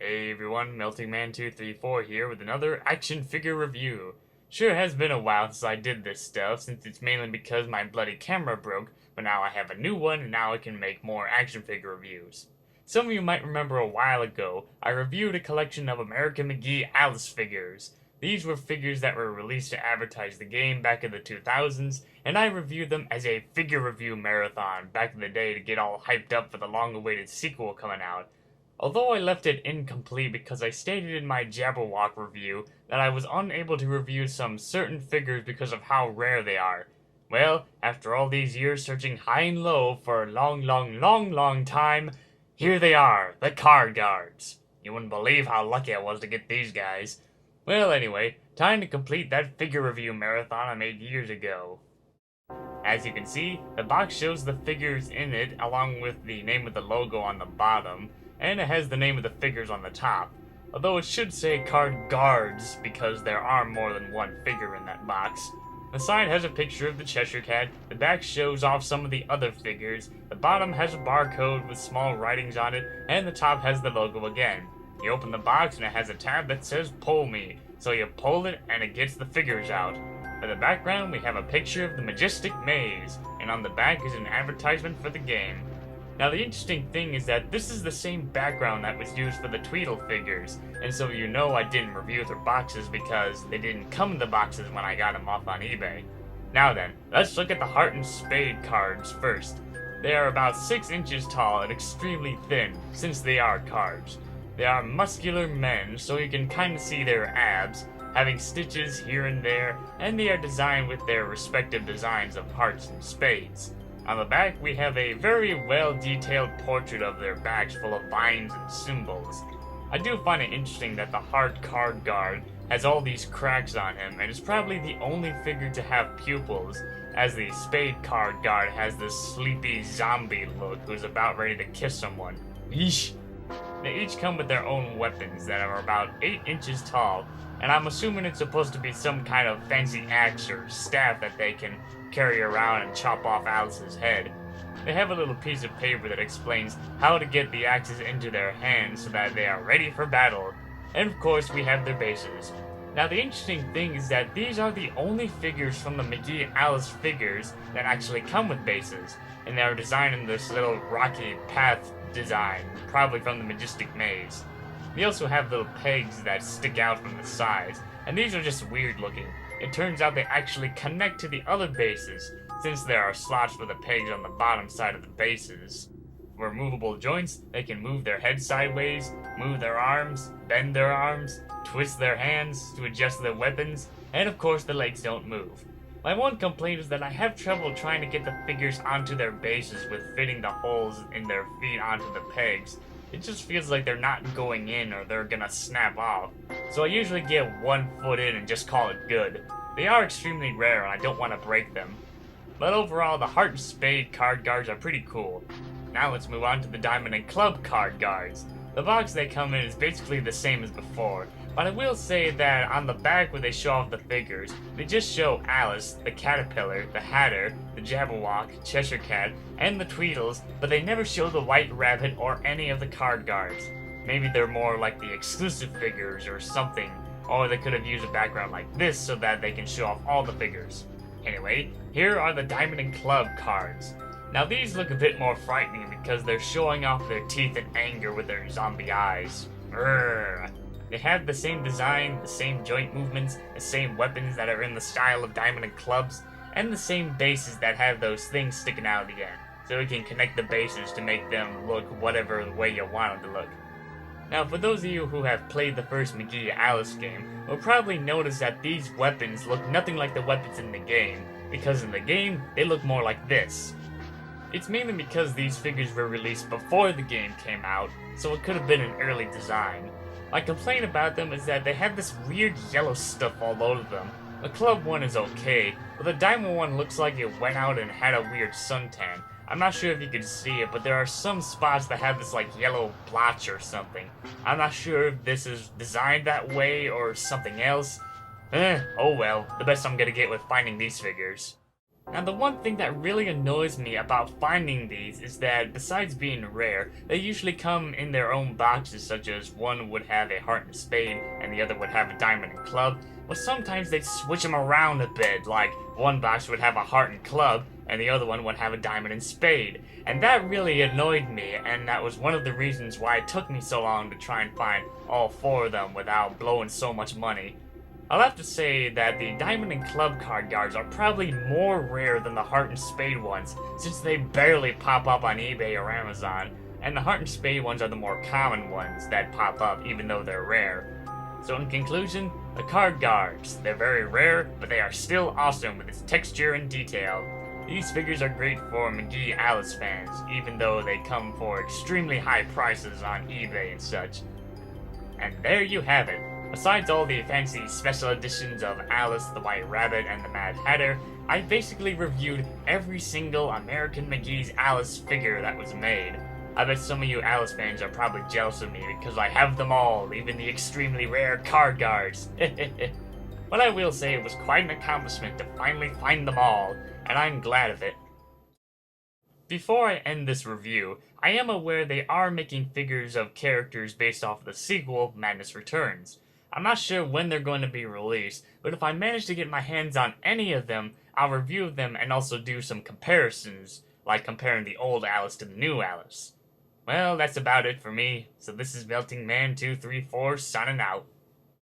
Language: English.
Hey everyone, Melting Man 234 here with another action figure review. Sure has been a while since I did this stuff, since it's mainly because my bloody camera broke, but now I have a new one and now I can make more action figure reviews. Some of you might remember a while ago, I reviewed a collection of American Mcgee Alice figures. These were figures that were released to advertise the game back in the 2000s, and I reviewed them as a figure review marathon back in the day to get all hyped up for the long-awaited sequel coming out. Although I left it incomplete because I stated in my Jabberwock review that I was unable to review some certain figures because of how rare they are. Well, after all these years searching high and low for a long time, here they are, the card guards. You wouldn't believe how lucky I was to get these guys. Well, anyway, time to complete that figure review marathon I made years ago. As you can see, the box shows the figures in it along with the name of the logo on the bottom, and it has the name of the figures on the top. Although it should say card guards because there are more than one figure in that box. The side has a picture of the Cheshire Cat, the back shows off some of the other figures, the bottom has a barcode with small writings on it, and the top has the logo again. You open the box and it has a tab that says Pull Me, so you pull it and it gets the figures out. For the background we have a picture of the Majestic Maze, and on the back is an advertisement for the game. Now the interesting thing is that this is the same background that was used for the Tweedle figures, and so you know I didn't review their boxes because they didn't come in the boxes when I got them off on eBay. Now then, let's look at the Heart and Spade cards first. They are about 6 inches tall and extremely thin, since they are cards. They are muscular men, so you can kinda see their abs, having stitches here and there, and they are designed with their respective designs of hearts and spades. On the back, we have a very well-detailed portrait of their backs full of vines and symbols. I do find it interesting that the Heart card guard has all these cracks on him, and is probably the only figure to have pupils, as the Spade card guard has this sleepy zombie look who's about ready to kiss someone. Yeesh! They each come with their own weapons that are about 8 inches tall, and I'm assuming it's supposed to be some kind of fancy axe or staff that they can carry around and chop off Alice's head. They have a little piece of paper that explains how to get the axes into their hands so that they are ready for battle. And of course we have their bases. Now the interesting thing is that these are the only figures from the Mcgee Alice figures that actually come with bases, and they are designed in this little rocky path design, probably from the Majestic Maze. They also have little pegs that stick out from the sides, and these are just weird looking. It turns out they actually connect to the other bases, since there are slots for the pegs on the bottom side of the bases. For movable joints, they can move their head sideways, move their arms, bend their arms, twist their hands to adjust their weapons, and of course the legs don't move. My one complaint is that I have trouble trying to get the figures onto their bases with fitting the holes in their feet onto the pegs. It just feels like they're not going in or they're gonna snap off. So I usually get one foot in and just call it good. They are extremely rare and I don't want to break them. But overall, the Heart and Spade card guards are pretty cool. Now let's move on to the Diamond and Club card guards. The box they come in is basically the same as before, but I will say that on the back where they show off the figures, they just show Alice, the Caterpillar, the Hatter, the Jabberwock, Cheshire Cat, and the Tweedles, but they never show the White Rabbit or any of the card guards. Maybe they're more like the exclusive figures or something, or they could have used a background like this so that they can show off all the figures. Anyway, here are the Diamond and Club cards. Now these look a bit more frightening because they're showing off their teeth in anger with their zombie eyes. Urgh. They have the same design, the same joint movements, the same weapons that are in the style of Diamond and Clubs, and the same bases that have those things sticking out of the end, so you can connect the bases to make them look whatever way you want them to look. Now for those of you who have played the first Mcgee Alice game, will probably notice that these weapons look nothing like the weapons in the game, because in the game, they look more like this. It's mainly because these figures were released before the game came out, so it could have been an early design. My complaint about them is that they have this weird yellow stuff all over them. The club one is okay, but the diamond one looks like it went out and had a weird suntan. I'm not sure if you can see it, but there are some spots that have this like yellow blotch or something. I'm not sure if this is designed that way or something else. Oh well, the best I'm gonna get with finding these figures. Now, the one thing that really annoys me about finding these is that, besides being rare, they usually come in their own boxes, such as one would have a heart and spade, and the other would have a diamond and club. But sometimes they switch them around a bit, like one box would have a heart and club, and the other one would have a diamond and spade. And that really annoyed me, and that was one of the reasons why it took me so long to try and find all four of them without blowing so much money. I'll have to say that the Diamond and Club card guards are probably more rare than the Heart and Spade ones, since they barely pop up on eBay or Amazon, and the Heart and Spade ones are the more common ones that pop up even though they're rare. So in conclusion, the card guards, they're very rare, but they are still awesome with its texture and detail. These figures are great for McGee Alice fans, even though they come for extremely high prices on eBay and such. And there you have it. Besides all the fancy special editions of Alice, the White Rabbit, and the Mad Hatter, I basically reviewed every single American Mcgee's Alice figure that was made. I bet some of you Alice fans are probably jealous of me because I have them all, even the extremely rare card guards. But I will say it was quite an accomplishment to finally find them all, and I'm glad of it. Before I end this review, I am aware they are making figures of characters based off the sequel, Madness Returns. I'm not sure when they're going to be released, but if I manage to get my hands on any of them, I'll review them and also do some comparisons, like comparing the old Alice to the new Alice. Well, that's about it for me, so this is Melting Man 234 signing out.